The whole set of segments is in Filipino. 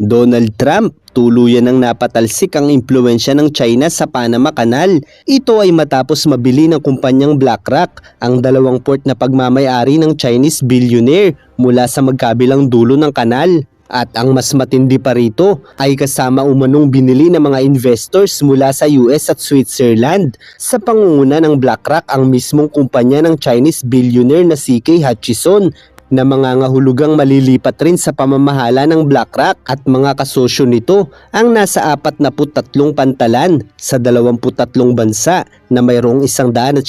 Donald Trump, tuluyan ng napatalsik ang impluensya ng China sa Panama Canal. Ito ay matapos mabili ng kumpanyang BlackRock ang dalawang port na pagmamay-ari ng Chinese billionaire mula sa magkabilang dulo ng kanal. At ang mas matindi pa rito ay kasama umanong binili ng mga investors mula sa US at Switzerland. Sa pangunguna ng BlackRock ang mismong kumpanya ng Chinese billionaire na CK Hutchison na mangangahulugang malilipat rin sa pamamahala ng BlackRock at mga kasosyo nito ang nasa 43 pantalan sa 23 bansa na mayroong 199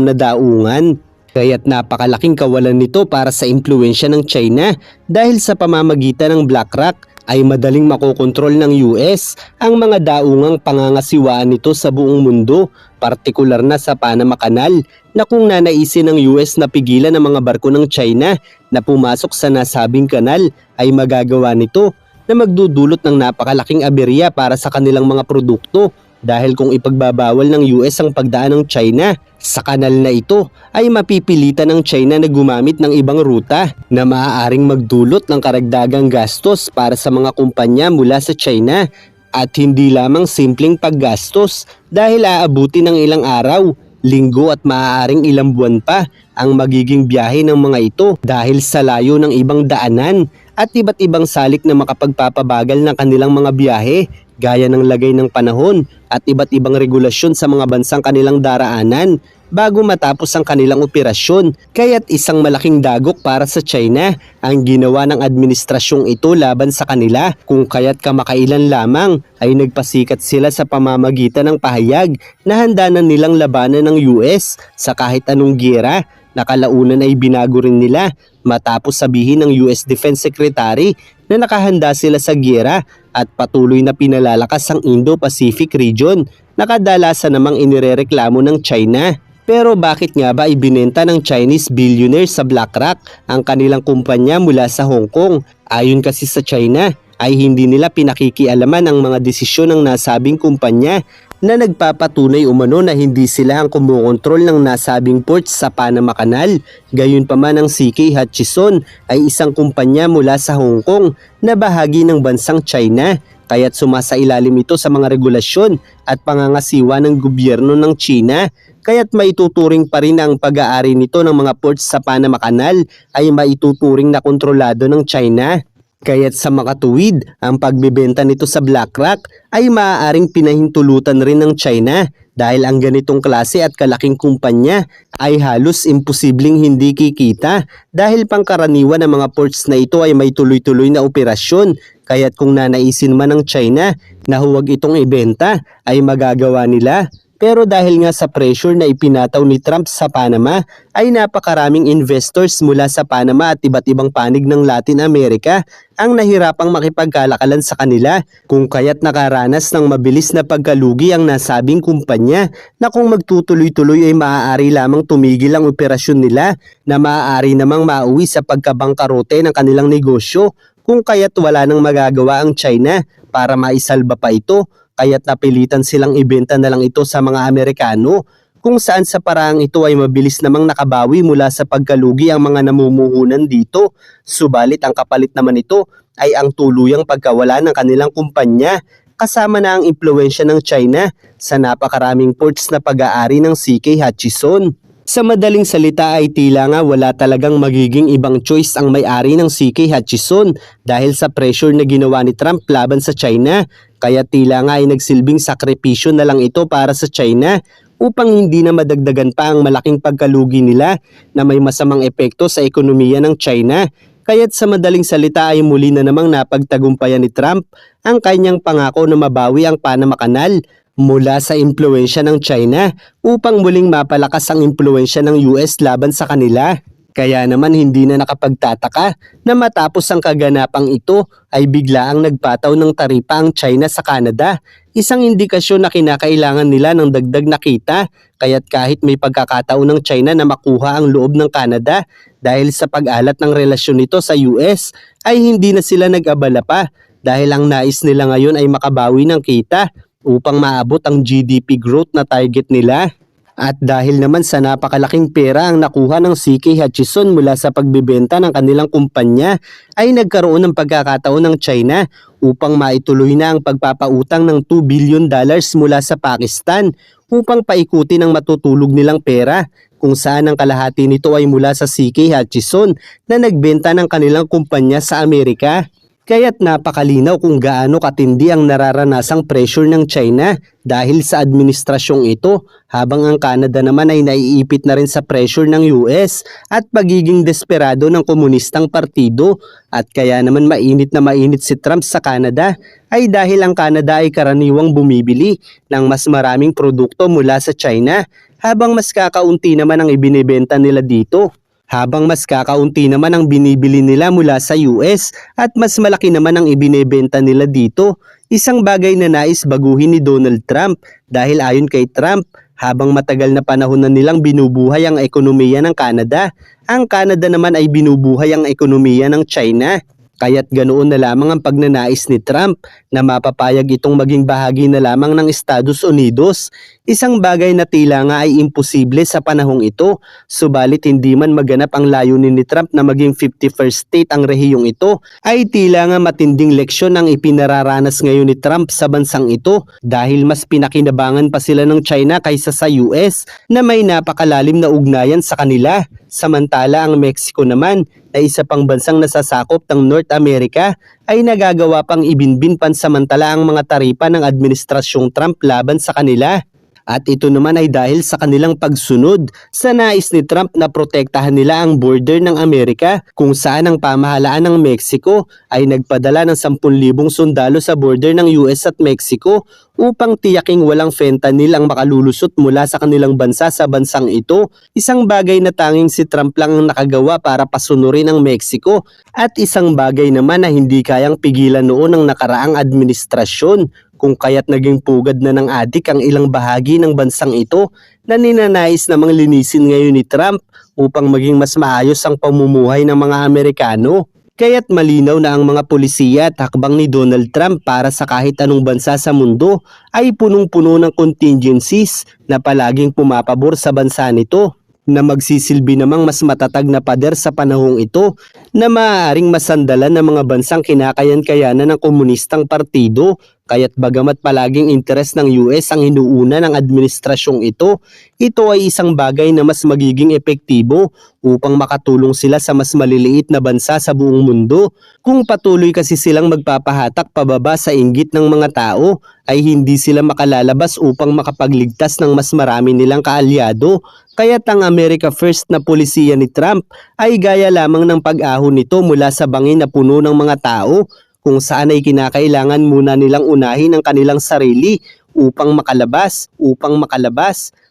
na daungan. Kaya't napakalaking kawalan nito para sa impluensya ng China dahil sa pamamagitan ng BlackRock ay madaling makokontrol ng US ang mga daungang pangangasiwaan nito sa buong mundo, partikular na sa Panama Canal na kung nanaisin ng US na pigilan ang mga barko ng China na pumasok sa nasabing kanal ay magagawa nito na magdudulot ng napakalaking aberya para sa kanilang mga produkto. Dahil kung ipagbabawal ng US ang pagdaan ng China sa kanal na ito ay mapipilitan ng China na gumamit ng ibang ruta na maaaring magdulot ng karagdagang gastos para sa mga kumpanya mula sa China at hindi lamang simpleng paggastos dahil aabuti ng ilang araw, linggo at maaaring ilang buwan pa ang magiging biyahe ng mga ito dahil sa layo ng ibang daanan at iba't ibang salik na makapagpapabagal ng kanilang mga biyahe gaya ng lagay ng panahon at iba't ibang regulasyon sa mga bansang kanilang daraanan bago matapos ang kanilang operasyon. Kaya't isang malaking dagok para sa China ang ginawa ng administrasyong ito laban sa kanila kung kaya't kamakailan lamang ay nagpasikat sila sa pamamagitan ng pahayag na handa na nilang labanan ng US sa kahit anong giyera. Nakalaunan ay binago rin nila matapos sabihin ng US Defense Secretary na nakahanda sila sa giyera at patuloy na pinalalakas ang Indo-Pacific region na kadalasan namang inirereklamo ng China. Pero bakit nga ba ibinenta ng Chinese billionaire sa BlackRock ang kanilang kumpanya mula sa Hong Kong? Ayon kasi sa China ay hindi nila pinakikialaman ang mga desisyon ng nasabing kumpanya na nagpapatunay umano na hindi sila ang kumukontrol ng nasabing port sa Panama Canal. Gayunpaman ang CK Hutchison ay isang kumpanya mula sa Hong Kong na bahagi ng bansang China, kaya't sumasailalim ito sa mga regulasyon at pangangasiwa ng gobyerno ng China. Kaya't maituturing pa rin ang pag-aari nito ng mga ports sa Panama Canal ay maituturing na kontrolado ng China. Kaya't sa makatuwid, ang pagbebenta nito sa BlackRock ay maaaring pinahintulutan rin ng China dahil ang ganitong klase at kalaking kumpanya ay halos imposibleng hindi kikita dahil pangkaraniwan ng mga ports na ito ay may tuloy-tuloy na operasyon. Kaya't kung nanaisin man ng China na huwag itong ibenta ay magagawa nila. Pero dahil nga sa pressure na ipinataw ni Trump sa Panama ay napakaraming investors mula sa Panama at iba't ibang panig ng Latin America ang nahirapang makipagkalakalan sa kanila kung kaya't nakaranas ng mabilis na pagkalugi ang nasabing kumpanya na kung magtutuloy-tuloy ay maaari lamang tumigil ang operasyon nila na maaari namang mauwi sa pagkabangkarote ng kanilang negosyo kung kaya't wala nang magagawa ang China para maisalba pa ito. Kaya't napilitan silang ibenta na lang ito sa mga Amerikano kung saan sa paraang ito ay mabilis namang nakabawi mula sa pagkalugi ang mga namumuhunan dito. Subalit ang kapalit naman ito ay ang tuluyang pagkawala ng kanilang kumpanya kasama na ang impluensya ng China sa napakaraming ports na pag-aari ng CK Hutchison. Sa madaling salita ay tila nga wala talagang magiging ibang choice ang may-ari ng CK Hutchison dahil sa pressure na ginawa ni Trump laban sa China. Kaya tila nga ay nagsilbing sakripisyo na lang ito para sa China upang hindi na madagdagan pa ang malaking pagkalugi nila na may masamang epekto sa ekonomiya ng China. Kaya't sa madaling salita ay muli na namang napagtagumpayan ni Trump ang kanyang pangako na mabawi ang Panama Canal mula sa impluensya ng China upang muling mapalakas ang impluensya ng US laban sa kanila. Kaya naman hindi na nakapagtataka na matapos ang kaganapang ito ay biglaang nagpataw ng taripa ang China sa Canada. Isang indikasyon na kinakailangan nila ng dagdag na kita, kaya't kahit may pagkakataon ng China na makuha ang loob ng Canada dahil sa pag-alat ng relasyon nito sa US ay hindi na sila nag-abala pa dahil ang nais nila ngayon ay makabawi ng kita upang maabot ang GDP growth na target nila. At dahil naman sa napakalaking pera ang nakuha ng CK Hutchison mula sa pagbebenta ng kanilang kumpanya, ay nagkaroon ng pagkakataon ng China upang maituloy na ang pagpapautang ng $2 billion mula sa Pakistan upang paikutin ang matutulog nilang pera, kung saan ang kalahati nito ay mula sa CK Hutchison na nagbenta ng kanilang kumpanya sa Amerika. Kaya't napakalinaw kung gaano katindi ang nararanasang pressure ng China dahil sa administrasyong ito, habang ang Canada naman ay naiipit na rin sa pressure ng US at pagiging desperado ng komunistang partido. At kaya naman mainit na mainit si Trump sa Canada ay dahil ang Canada ay karaniwang bumibili ng mas maraming produkto mula sa China, habang mas kakaunti naman ang ibinebenta nila dito. Habang mas kakaunti naman ang binibili nila mula sa US at mas malaki naman ang ibinebenta nila dito. Isang bagay na nais baguhin ni Donald Trump dahil ayon kay Trump, habang matagal na panahon na nilang binubuhay ang ekonomiya ng Canada, ang Canada naman ay binubuhay ang ekonomiya ng China. Kaya't ganoon na lamang ang pagnanais ni Trump na mapapayag itong maging bahagi na lamang ng Estados Unidos. Isang bagay na tila nga ay imposible sa panahong ito, subalit hindi man maganap ang layunin ni Trump na maging 51st state ang rehiyong ito, ay tila nga matinding leksyon ang ipinararanas ngayon ni Trump sa bansang ito dahil mas pinakinabangan pa sila ng China kaysa sa US na may napakalalim na ugnayan sa kanila. Samantala ang Mexico naman na isa pang bansang nasasakop ng North America ay nagagawa pang ibinbin pansamantala ang mga taripa ng administrasyong Trump laban sa kanila. At ito naman ay dahil sa kanilang pagsunod sa nais ni Trump na protektahan nila ang border ng Amerika, kung saan ang pamahalaan ng Mexico ay nagpadala ng 10,000 sundalo sa border ng US at Mexico upang tiyaking walang fentanyl ang makalulusot mula sa kanilang bansa sa bansang ito. Isang bagay na tanging si Trump lang ang nakagawa para pasunurin ang Mexico, at isang bagay naman na hindi kayang pigilan noon ng nakaraang administrasyon, kung kaya't naging pugad na ng adik ang ilang bahagi ng bansang ito na ninanais namang linisin ngayon ni Trump upang maging mas maayos ang pamumuhay ng mga Amerikano. Kaya't malinaw na ang mga pulisiya at hakbang ni Donald Trump para sa kahit anong bansa sa mundo ay punong-puno ng contingencies na palaging pumapabor sa bansa nito, na magsisilbi namang mas matatag na pader sa panahong ito na maaaring masandalan ng mga bansang kinakayan-kayanan ng komunistang partido. Kaya't bagamat palaging interes ng US ang inuuna ng administrasyong ito ay isang bagay na mas magiging epektibo upang makatulong sila sa mas maliliit na bansa sa buong mundo. Kung patuloy kasi silang magpapahatak pababa sa inggit ng mga tao, ay hindi sila makalalabas upang makapagligtas ng mas marami nilang kaalyado. Kaya't ang America First na polisiya ni Trump ay gaya lamang ng pag-ahon nito mula sa bangin na puno ng mga tao, kung saan ay kinakailangan muna nilang unahin ang kanilang sarili upang makalabas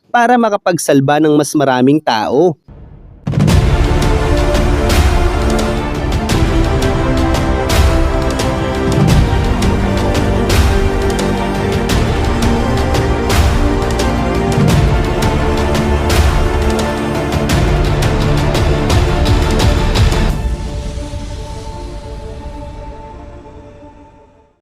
para makapagsalba ng mas maraming tao.